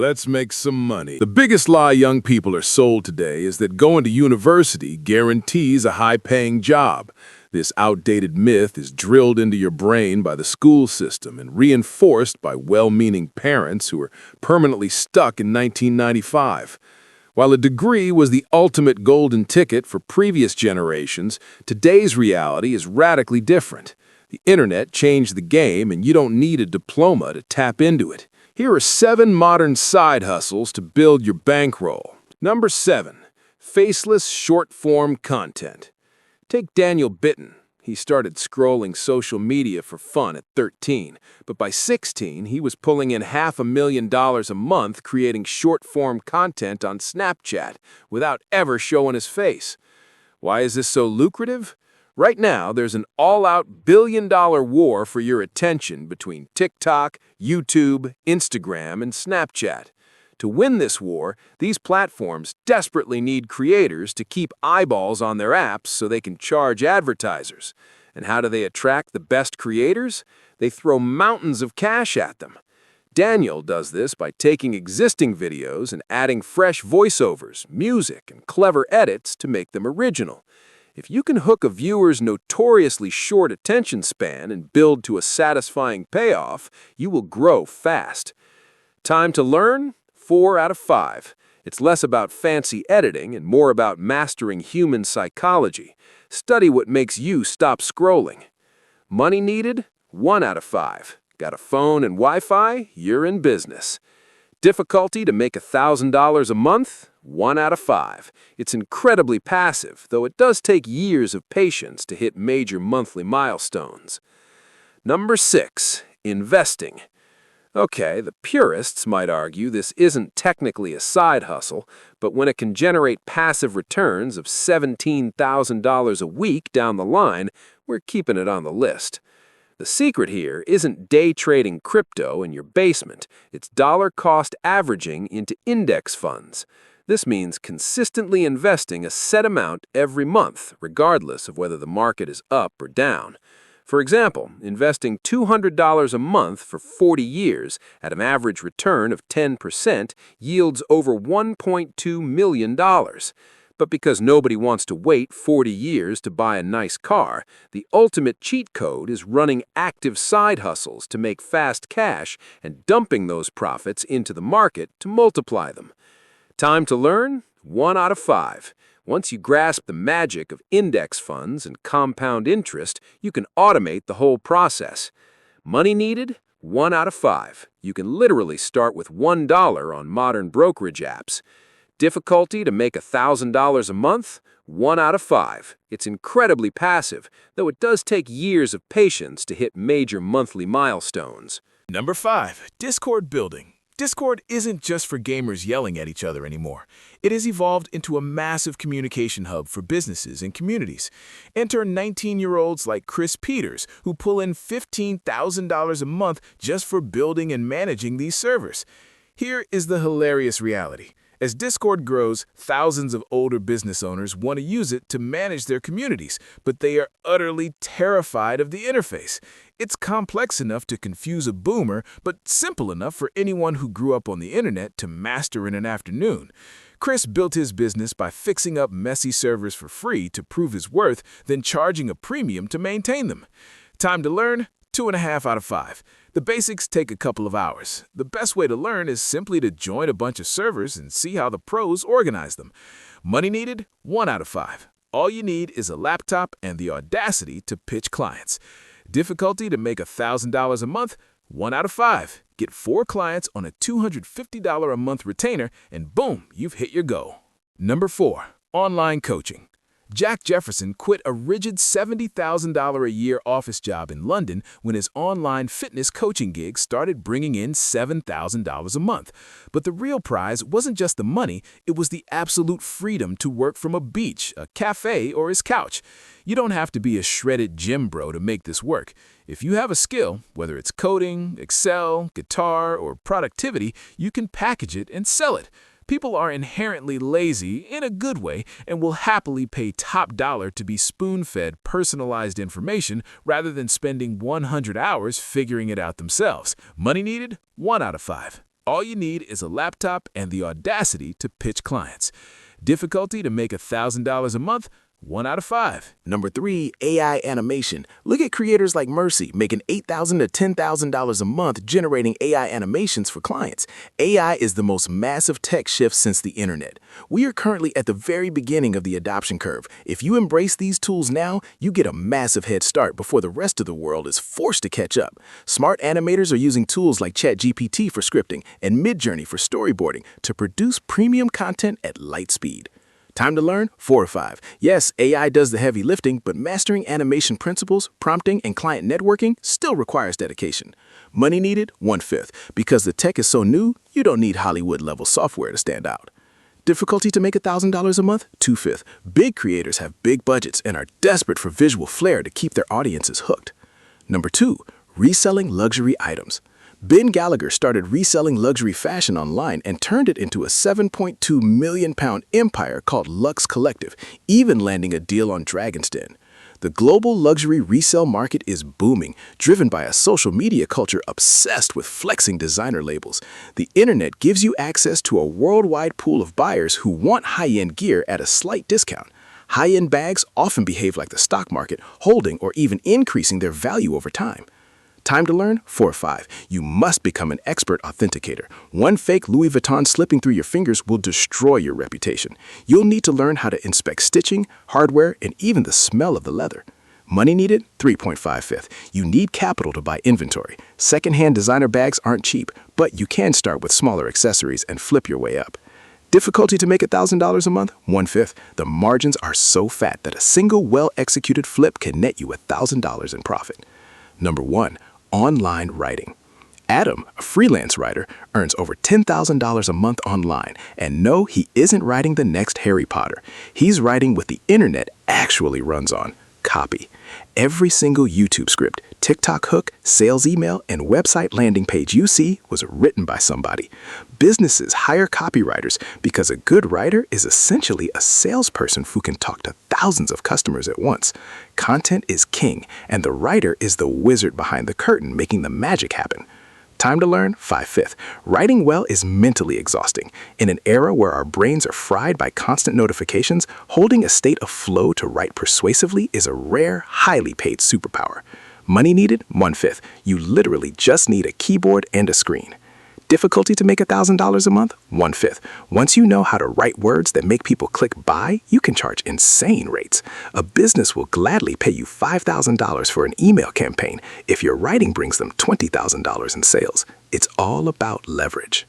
Let's make some money. The biggest lie young people are sold today is that going to university guarantees a high-paying job. This outdated myth is drilled into your brain by the school system and reinforced by well-meaning parents who are permanently stuck in 1995. While a degree was the ultimate golden ticket for previous generations, today's reality is radically different. The internet changed the game, and you don't need a diploma to tap into it. Here are 7 modern side hustles to build your bankroll. Number 7. Faceless short-form content. Take Daniel Bitton. He started scrolling social media for fun at 13, but by 16, he was pulling in $500,000 a month creating short-form content on Snapchat without ever showing his face. Why is this so lucrative? Right now, there's an all-out billion-dollar war for your attention between TikTok, YouTube, Instagram, and Snapchat. To win this war, these platforms desperately need creators to keep eyeballs on their apps so they can charge advertisers. And how do they attract the best creators? They throw mountains of cash at them. Daniel does this by taking existing videos and adding fresh voiceovers, music, and clever edits to make them original. If you can hook a viewer's notoriously short attention span and build to a satisfying payoff, you will grow fast. Time to learn? 4 out of 5. It's less about fancy editing and more about mastering human psychology. Study what makes you stop scrolling. Money needed? 1 out of 5. Got a phone and Wi-Fi? You're in business. Difficulty to make $1,000 a month? 1 out of 5. It's incredibly passive, though it does take years of patience to hit major monthly milestones. Number 6. Investing. Okay, the purists might argue this isn't technically a side hustle, but when it can generate passive returns of $17,000 a week down the line, we're keeping it on the list. The secret here isn't day trading crypto in your basement, it's dollar-cost averaging into index funds. This means consistently investing a set amount every month, regardless of whether the market is up or down. For example, investing $200 a month for 40 years at an average return of 10% yields over $1.2 million. But because nobody wants to wait 40 years to buy a nice car, the ultimate cheat code is running active side hustles to make fast cash and dumping those profits into the market to multiply them. Time to learn? 1 out of 5. Once you grasp the magic of index funds and compound interest, you can automate the whole process. Money needed? 1 out of 5. You can literally start with $1 on modern brokerage apps. Difficulty to make $1,000 a month? 1 out of 5. It's incredibly passive, though it does take years of patience to hit major monthly milestones. Number 5. Discord building. Discord isn't just for gamers yelling at each other anymore. It has evolved into a massive communication hub for businesses and communities. Enter 19-year-olds like Chris Peters, who pull in $15,000 a month just for building and managing these servers. Here is the hilarious reality. As Discord grows, thousands of older business owners want to use it to manage their communities, but they are utterly terrified of the interface. It's complex enough to confuse a boomer, but simple enough for anyone who grew up on the internet to master in an afternoon. Chris built his business by fixing up messy servers for free to prove his worth, then charging a premium to maintain them. Time to learn? 2.5 out of 5. The basics take a couple of hours. The best way to learn is simply to join a bunch of servers and see how the pros organize them. Money needed? 1 out of 5. All you need is a laptop and the audacity to pitch clients. Difficulty to make $1,000 a month? 1 out of 5. Get 4 clients on a $250 a month retainer and boom, you've hit your goal. Number 4. Online coaching. Jack Jefferson quit a rigid $70,000 a year office job in London when his online fitness coaching gig started bringing in $7,000 a month. But the real prize wasn't just the money, it was the absolute freedom to work from a beach, a cafe, or his couch. You don't have to be a shredded gym bro to make this work. If you have a skill, whether it's coding, Excel, guitar, or productivity, you can package it and sell it. People are inherently lazy in a good way and will happily pay top dollar to be spoon-fed personalized information rather than spending 100 hours figuring it out themselves. Money needed? 1 out of 5. All you need is a laptop and the audacity to pitch clients. Difficulty to make $1,000 a month? 1 out of 5. Number 3, AI animation. Look at creators like Mercy making $8,000 to $10,000 a month generating AI animations for clients. AI is the most massive tech shift since the internet. We are currently at the very beginning of the adoption curve. If you embrace these tools now, you get a massive head start before the rest of the world is forced to catch up. Smart animators are using tools like ChatGPT for scripting and Midjourney for storyboarding to produce premium content at light speed. Time to learn? 4 or 5. Yes, AI does the heavy lifting, but mastering animation principles, prompting, and client networking still requires dedication. Money needed? 1/5. Because the tech is so new, you don't need Hollywood-level software to stand out. Difficulty to make $1,000 a month? 2/5. Big creators have big budgets and are desperate for visual flair to keep their audiences hooked. Number 2, reselling luxury items. Ben Gallagher started reselling luxury fashion online and turned it into a £7.2 million empire called Luxe Collective, even landing a deal on Dragon's Den. The global luxury resale market is booming, driven by a social media culture obsessed with flexing designer labels. The internet gives you access to a worldwide pool of buyers who want high-end gear at a slight discount. High-end bags often behave like the stock market, holding or even increasing their value over time. Time to learn? 4 or 5. You must become an expert authenticator. One fake Louis Vuitton slipping through your fingers will destroy your reputation. You'll need to learn how to inspect stitching, hardware, and even the smell of the leather. Money needed? 3.5/5. You need capital to buy inventory. Secondhand designer bags aren't cheap, but you can start with smaller accessories and flip your way up. Difficulty to make $1,000 a month? 1/5. The margins are so fat that a single well-executed flip can net you $1,000 in profit. Number 1. Online writing. Adam, a freelance writer, earns over $10,000 a month online, and no, he isn't writing the next Harry Potter. He's writing what the internet actually runs on: copy. Every single YouTube script, TikTok hook, sales email, and website landing page you see was written by somebody. Businesses hire copywriters because a good writer is essentially a salesperson who can talk to thousands of customers at once. Content is king, and the writer is the wizard behind the curtain making the magic happen. Time to learn? 5/5. Writing well is mentally exhausting. In an era where our brains are fried by constant notifications, holding a state of flow to write persuasively is a rare, highly paid superpower. Money needed? 1/5. You literally just need a keyboard and a screen. Difficulty to make $1,000 a month? 1/5. Once you know how to write words that make people click buy, you can charge insane rates. A business will gladly pay you $5,000 for an email campaign if your writing brings them $20,000 in sales. It's all about leverage.